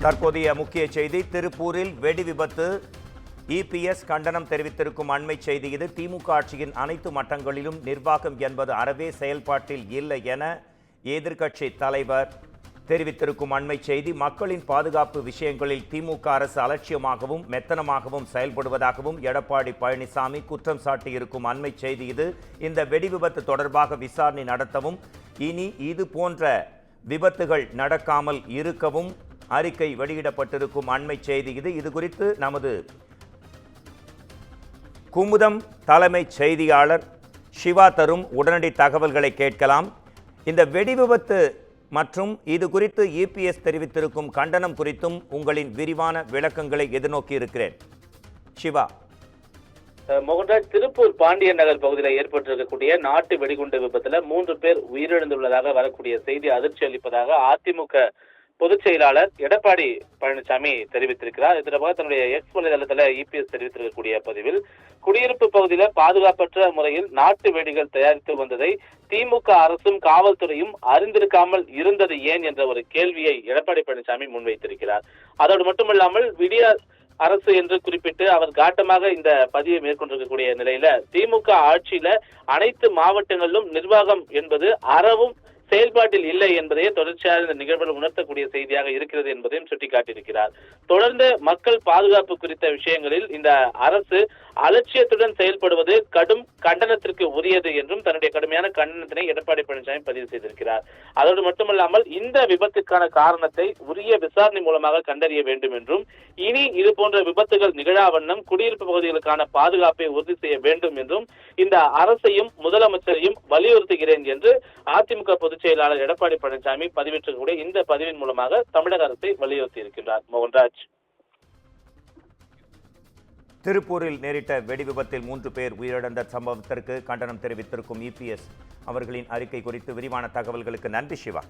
தற்போதைய முக்கிய செய்தி, திருப்பூரில் வெடி விபத்து. இபிஎஸ் கண்டனம் தெரிவித்திருக்கும் அண்மை செய்தி இது. திமுக ஆட்சியின் அனைத்து மட்டங்களிலும் நிர்வாகம் என்பது அறவே செயல்பாட்டில் இல்லை என எதிர்க்கட்சி தலைவர் தெரிவித்திருக்கும் அண்மை செய்தி. மக்களின் பாதுகாப்பு விஷயங்களில் திமுக அரசு அலட்சியமாகவும் மெத்தனமாகவும் செயல்படுவதாகவும் எடப்பாடி பழனிசாமி குற்றம் சாட்டியிருக்கும் அண்மை செய்தி இது. இந்த வெடி விபத்து தொடர்பாக விசாரணை நடத்தவும் இனி இது போன்ற விபத்துகள் நடக்காமல் இருக்கவும் அறிக்கை வெளியிடப்பட்டிருக்கும் அண்மை செய்தி இது. இது குறித்து நமது குமுதம் தலைமை செய்தியாளர் சிவா தரும் உடனடி தகவல்களை கேட்கலாம். இந்த வெடி விபத்து மற்றும் இது குறித்து இபிஎஸ் தெரிவித்திருக்கும் கண்டனம் குறித்தும் உங்களின் விரிவான விளக்கங்களை எதிர்நோக்கி இருக்கிறேன். சிவா. மோகன்ராஜ், திருப்பூர் பாண்டியன் நகர் பகுதியில் ஏற்பட்டிருக்கக்கூடிய நாட்டு வெடிகுண்டு விபத்துல 3 பேர் உயிரிழந்துள்ளதாக வரக்கூடிய செய்தி அதிர்ச்சி அளிப்பதாக அதிமுக பொதுச் செயலாளர் எடப்பாடி பழனிசாமி தெரிவித்திருக்கிறார். இது தொடர்பாக தன்னுடைய எக்ஸ் வலைதளத்தில் இபிஎஸ் தெரிவித்திருக்கக்கூடிய பதிவில், குடியிருப்பு பகுதியில் பாதுகாப்பற்ற முறையில் நாட்டு வெடிகள் தயாரித்து வந்ததை திமுக அரசும் காவல்துறையும் அறிந்திருக்காமல் இருந்தது ஏன் என்ற ஒரு கேள்வியை எடப்பாடி பழனிசாமி முன்வைத்திருக்கிறார். அதோடு மட்டுமல்லாமல் விடிய அரசு என்று குறிப்பிட்டு அவர் காட்டமாக இந்த பதிவை மேற்கொண்டிருக்கக்கூடிய நிலையில திமுக ஆட்சியில அனைத்து மாவட்டங்களிலும் நிர்வாகம் என்பது அறவும் செயல்பாட்டில் இல்லை என்பதையே தொடர்ச்சியாக இந்த நிகழ்வுகள் உணர்த்தக்கூடிய செய்தியாக இருக்கிறது என்பதையும் சுட்டிக்காட்டியிருக்கிறார். தொடர்ந்து மக்கள் பாதுகாப்பு குறித்த விஷயங்களில் இந்த அரசு அலட்சியத்துடன் செயல்படுவது கடும் கண்டனத்திற்கு உரியது என்றும் தன்னுடைய கடுமையான கண்டனத்தினை எடப்பாடி பழனிசாமி பதிவு செய்திருக்கிறார். அதோடு மட்டுமல்லாமல் இந்த விபத்துக்கான காரணத்தை உரிய விசாரணை மூலமாக கண்டறிய வேண்டும் என்றும், இனி இது போன்ற விபத்துகள் நிகழாவண்ணம் குடியிருப்பு பகுதிகளுக்கான பாதுகாப்பை உறுதி செய்ய வேண்டும் என்றும் இந்த அரசையும் முதலமைச்சரையும் வலியுறுத்துகிறேன் என்று அதிமுக பொதுச் செயலாளர் எடப்பாடி பழனிசாமி பதிவிட்டிருக்கக்கூடிய இந்த பதிவின் மூலமாக தமிழக அரசை வலியுறுத்தி இருக்கின்றார். மோகன்ராஜ். திருப்பூரில் நேரிட்ட வெடி விபத்தில் 3 பேர் உயிரிழந்த சம்பவத்திற்கு கண்டனம் தெரிவித்திருக்கும் இபிஎஸ் அவர்களின் அறிக்கை குறித்து விரிவான தகவல்களுக்கு நன்றி சிவா.